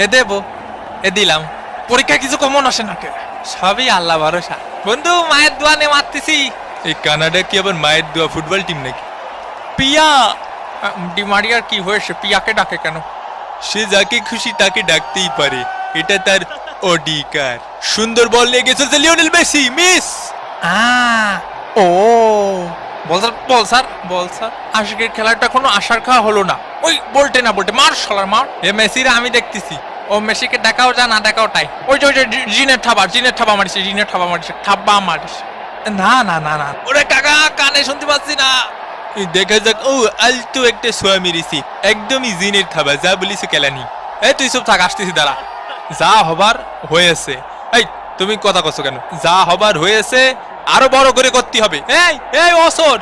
এ দেবো, এ দিলাম। পরীক্ষা কিছু কমন আসে না, সবই আল্লাহ ভরসা। বন্ধু মায়ের দোয়া নে মারতেছি। এই কানাডা কি আবার মায়ের দোয়া ফুটবল টিম নাকি? পিয়া ডিমারিয়ার কি হয়েছে? পিয়াকে ডাকে কেন? সে যাকে খুশি তাকে ডাকতেই পারে, এটা তার অধিকার। সুন্দর বল নিয়ে গেছে লিওনেল মেসি, মিস। ও বল স্যার, বল স্যার, বল স্যার। আজকের খেলাটা কোনো আশার খাওয়া হলো না। ওই বলটে না বলটে, মার শালার মার। এ মেসিরা আমি দেখতেছি, ও মেসিকে দেখাও যা না দেখাও তাই। ওই যে জিনের ঠাবা মারিছে, জিনের ঠাবা মারিছে, ঠাব্বা মারিছে। না না না না, ওরে কাকা কানে শুনতে পাচ্ছি না। দেখা যাক। ও আলতো একটা সোয়া মেরেছি, একদমই জিনের থাবা, যা বলিস কেলানি। এই তুই সব থাক, আসতেছি দাঁড়া। যা হবার হয়েছে। এই তুমি কথা কছো কেন? যা হবার হয়েছে আরো বড় করে করতে হবে। এই এই ও সোর,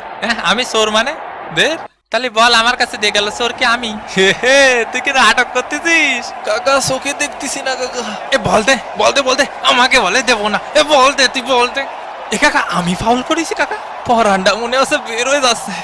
আমি সোর মানে দে তাহলে বল, আমার কাছে দিয়ে গেল সোর কি আমি? হে হে, তুই কি নাটক করতেছিস? কাকা চোখে দেখতেছি না কাকা। এ বল দে, আমাকে বলে দেবো না। এ বল দে, তুই বল দে। এ কাকা আমি ফাউল করেছি কাকা? পরান্ডা মনে হচ্ছে বের হয়ে যাচ্ছে।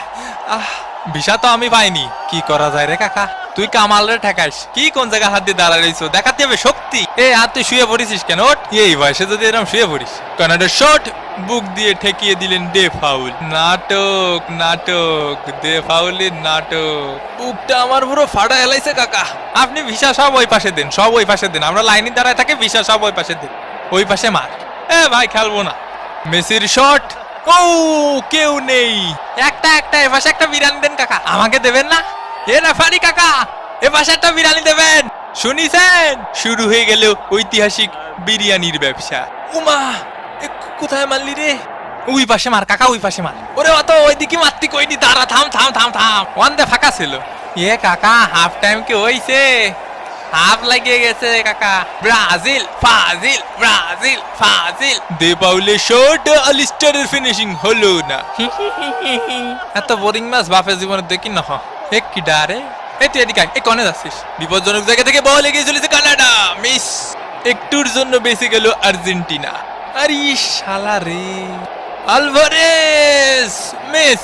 ভিসা তো আমি পাইনি, কি করা যায় রে কাকা? তুই কামাল রে ঠেকাইস কি? কোন জায়গায় হাত দিয়ে দাঁড়া রইছো? দেখাতে হবে শক্তি। এ আর তুই শুয়ে পড়িস কেন? ওঠ, এই বয়সে যদি এরকম শুয়ে পড়িস। কানাডার শট বুক দিয়ে ঠেকিয়ে দিলেন ডে ফাউল। নাটক নাটক, ডে ফাউলের নাটক। বুকটা আমার পুরো ফাটা এলাইছে কাকা। আপনি ভিসা সব ওই পাশে দেন, সব ওই পাশে দেন। আমরা লাইনে দাঁড়ায় থাকি, ভিসা সব ওই পাশে দেন। ওই পাশে মার। এ ভাই খেলবো না। মেসির শট, ও কেউ নেই। একটা এ পাশে একটা বিরিয়ানি দেন কাকা। আমাকে দেবেন না? এ রেফারি কাকা, এ পাশে একটা বিরিয়ানি দেবেন। শুনিছেন? শুরু হয়ে গেল ঐতিহাসিক বিরিয়ানির ব্যবসা। উমা, কোথায় মারলি রে? ওই পাশে মার কাকা, ওই পাশে মার। ওরে অত ওইদিকে মারতি কইনি, দাঁড়া, থাম। ওয়ান দে ফাঁকা ছিল। এ কাকা হাফ টাইম কি হইছে? হাফ লাগিয়ে গেছে কাকা। ব্রাজিল ফাজিল। দে পাউলের শট, আলিস্টারের ফিনিশিং হলো না। এত বোরিং ম্যাচ বাপের জীবনে দেখি না। এক কি ডারে। এই তুই এদিকে আয়, এই কনে যাচ্ছিস? বিপজ্জনক জায়গা থেকে বল এগিয়ে চলেছে কানাডা, মিস। একটুর জন্য বেঁচে গেল আর্জেন্টিনা। আরে শালা রে, আলভারেজ মিস।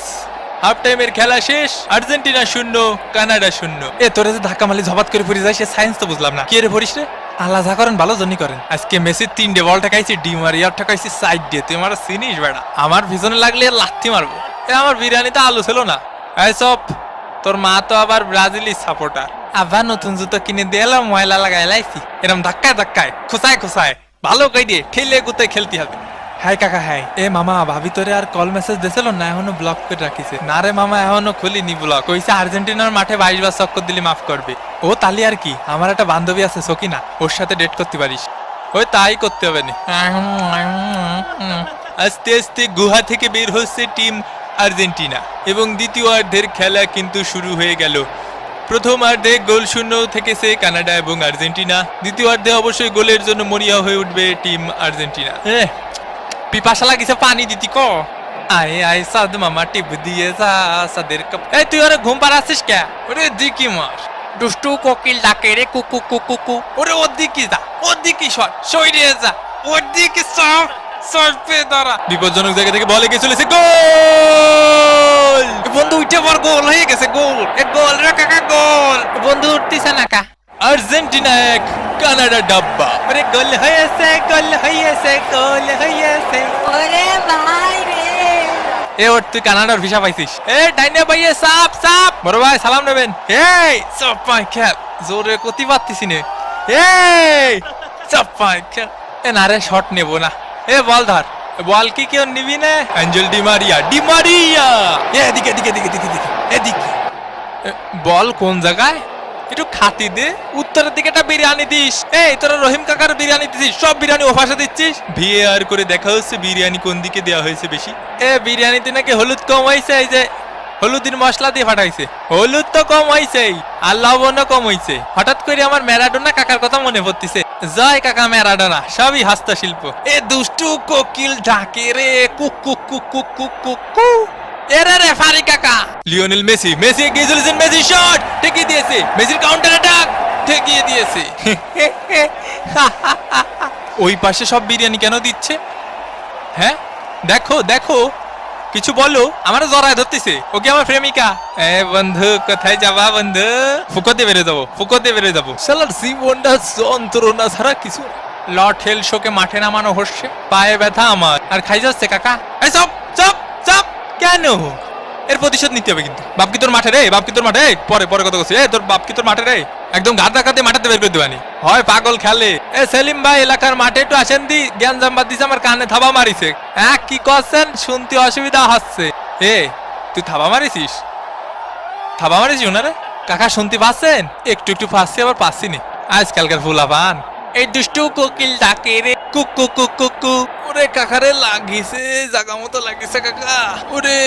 হাফ টাইমের খেলা শেষ, আর্জেন্টিনা 0 কানাডা 0। এ তোরে যে ধাক্কা মারলি ঝপাত করে পড়ে যায়, সে সায়েন্স তো বুঝলাম না। কে রে পড়িস রে? আল্লাহ যা করেন ভালো জন্যই করেন। আজকে মেসির 3 বল ঠেকাইছি, ডিমারিয়ার ঠেকাইছি সাইড দিয়ে। তুই আমার চিনিস বেড়া? আমার পিছনে লাগলে লাথি মারবো। এ আমার বিরিয়ানিতে আলু ছিল না। এই সব, তোর মা তো আবার ব্রাজিলি সাপোর্টার। আবার নতুন জুতো কিনে দিয়ে এলাম, ময়লা লাগাই লাইছি। এরকম ধাক্কায় খুসায় ভালো কই দিয়ে ঠেলে গুতে খেলতে হবে। হাই কাকা হাই। এ মামা ভাবি তোরে আর কল মেসেজ দিছিল না? এখনো ব্লক করে রাখিছে। না রে মামা, এখনো খুলিনি ব্লক। কইছে আর্জেন্টিনার মাঠে 22 বার চক্কর দিলে মাফ করবে। ও তালি আর কি, আমার একটা বান্ধবী আছে সকিনা, ওর সাথে ডেট করতে পারিস। ওই তাই করতে হবে না। আস্তে আস্তে গুহা থেকে বের হচ্ছে টিম আর্জেন্টিনা এবং দ্বিতীয়ার্ধের খেলা কিন্তু শুরু হয়ে গেল। প্রথমার্ধে গোল শূন্য থেকেছে কানাডা এবং আর্জেন্টিনা। দ্বিতীয়ার্ধে অবশ্যই গোলের জন্য মরিয়া হয়ে উঠবে টিম আর্জেন্টিনা। পিপাসা লাগিছে, পানি দিতি ক। আয় সাদ মামা টিপ দিয়ে যা সাদের কাপ। এই তুই ওরে ঘুম পাড়াচ্ছিস কে? ওরে দিকি মার, দুষ্টু কোকিল ডাকে রে কুকু কুকু। ওরে ওর দিকে যা, ওর দিকে সইরে যা, ওর দিকে সব সরপে দাঁড়া। বিপজ্জনক জায়গা থেকে বল এগিয়ে চলেছে, গোল! বন্ধু উঠে পর, গোল হয়ে গেছে, গোল। এ গোল রে কাকা, গোল। বন্ধু উঠতিছে না কা? আর্জেন্টিনা 1 কানাডা ডাব্বা। ওরে গোল হয়েছে। ওরে ভাই রে, এ ওর তুই কানাডার ভিসা পাইছিস? এ ডাইনে ভাইয়ে সাপ বড় ভাই সালাম নেবেন। এই সব পাই খেল, জোরে কতি পারতিস নে। এই সব পাই খেল। এ না রে, শট নেব না। এ বল ধর, বল কি কেউ নিবি না? Angel Di Maria. এদিকে এদিকে। বল কোন জায়গায়? একটু খাতি দে। উত্তরের দিকে একটা বিরিয়ানি দিস। এই তোরা রহিম কাকার বিরিয়ানি দিছিস, সব বিরিয়ানি ওপাশে দিচ্ছিস। ভিএআর করে দেখা হচ্ছে বিরিয়ানি কোন দিকে দেওয়া হয়েছে বেশি। এ বিরিয়ানিতে নাকি হলুদ কম হয়েছে, এই যে হলুদের মশলা দিয়ে ফাটাইছে। হলুদ তো কম হয়েছে আর লবণও কম হয়েছে। হঠাৎ করে আমার ম্যারাডোনা কাকার কথা মনে পড়তেছে। জয় কাকা ম্যারাডোনা, সবই হস্তশিল্প। এ দুষ্টু কোকিল ডাকে রে কুকু। এরে রেফারি কাকা। লিওনেল মেসি এগিয়ে চলেছেন, মেসি শট ঠেকিয়ে দিয়েছে, মেসির কাউন্টার অ্যাটাক ঠেকিয়ে দিয়েছে। ওই পাশে সব বিরিয়ানি কেন দিচ্ছে? হ্যাঁ দেখো কিছু বলো, আমার জড়ায় ধরতেছে, ওকে আমার প্রেমিকা। এ বন্ধু কোথায় যাবা বন্ধু? ফুকতে বেড়ে যাবো, ফুকতে বেড়ে যাবো। শালার জীবনটা যন্ত্রণা ছাড়া কিছু না। লর্ড হেল শোকে মাঠে নামানো হচ্ছে, পায়ে ব্যথা আমার, আর খাই যাচ্ছে কাকা। এই চপ চপ চপ, কেন? এর প্রতিশোধ নিতে হবে কিন্তু। বাপ কি তোর মাঠে রে? বাপ কি তোর মাঠে? পরে পরে কথা বলছি। তোর বাপ কি তোর মাঠে রে? একদম গাদা কাতে মাঠে বের করে দেবানি হয়, পাগল খেলে। এ সেলিম ভাই, এলাকার মাঠে একটু আসেন দি, জ্ঞান জাম্বাদ দিছে, আমার কানে থাবা মারিছে। হ্যাঁ কি করছেন? শুনতে অসুবিধা হচ্ছে। এ তুই থাবা মারিছিস? থাবা মারিছিস ওনারে? কাকা শুনতে পাচ্ছেন? একটু একটু পাচ্ছি, আবার পাচ্ছি নি। আজকালকার ফুলা পান এই দুষ্টু কোকিল ডাকে রে, কুকু কুকু কু। ওরে কাকারে লাগিছে, জাগা মতো লাগিছে কাকা। ওরে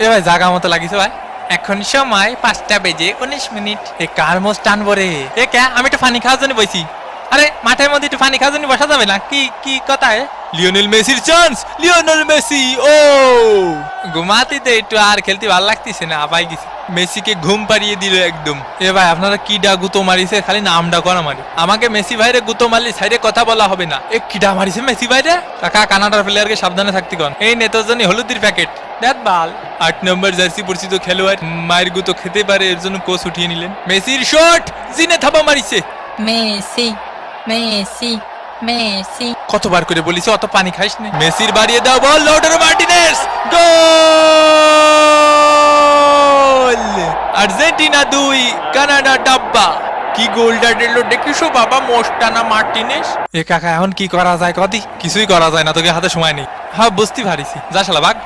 এ ভাই জাগা মতো লাগিছে ভাই। এখন সময় 5টা বেজে 19 মিনিট। এ কার মোজ টানবো রে? এ কে? আমি একটু পানি খাওয়ার জন্য বইছি। আরে মাঠের মধ্যে একটু পানি খাওয়ার জন্য বসা যাবে না? কি কি কথা? লিওনেল মেসির চান্স, লিওনেল মেসি। ও ঘুমাতে দে একটু, আর খেলতে ভালো লাগতেছে না, আবাই গেছে। মেসিকে ঘুম পাড়িয়ে দিল একদম। এ ভাই আপনারা কিডা গুতো মারিছে? খালি নামটা করা মারি। আমাকে মেসি ভাইরে গুতো মারলি সাইডে কথা বলা হবে না। এ কিডা মারিছে মেসি ভাইরে? কাকা কানাডার প্লেয়ারকে সাবধানে থাকতে কন। এই নে তোর জন্য হলুদের প্যাকেট। দেখ বাল 8 নম্বর জার্সি পরিচিত খেলোয়াড় মায়ের গুতো খেতে পারে, এর জন্য কোচ উঠিয়ে নিলেন। মেসির শট, জিনে থাবা মারিছে। Messi Messi Messi. কতবার করে বলিস অত পানি খাইস না। মেসির বাড়িয়ে দাও বল, লাউটারো মার্টিনেজ। গোল! আর্জেন্টিনা 2, কানাডা ডাব্বা। কি গোলটা দিল দেখিস বাবা, মোস্টানা মার্টিনেজ। এ কাকা এখন কি করা যায় কদি? কিছুই করা যায় না, তোকে হাতে সময় নেই। হ্যাঁ বুঝতে পারিছি, যা শালা বাগ।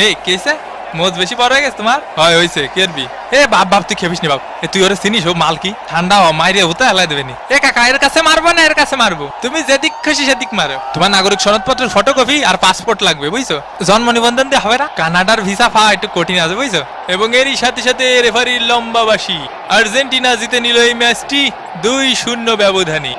এই কেসে মোজ বেশি বড় হয়ে গেছে তোমার? হয় হইছে, কেরবি। এ বাপ বাপ তুই খেপিস নি বাপ। এ তুই ওরে চিনিস? ও মাল কি ঠান্ডা হ, মাইরে হতে হেলাই দেবে নি। এ কাকা এর কাছে মারবো না, এর কাছে মারবো। তুমি যেদিক খুশি সেদিক মারো। তোমার নাগরিক সনদপত্রের ফটোকপি আর পাসপোর্ট লাগবে, বুঝছো? জন্ম নিবন্ধন দিয়ে হবে না। কানাডার ভিসা পাওয়া একটু কঠিন আছে, বুঝছো? এবং এরই সাথে সাথে রেফারির লম্বাবাসী আর্জেন্টিনা জিতে নিল এই ম্যাচটি 2-0 ব্যবধানে।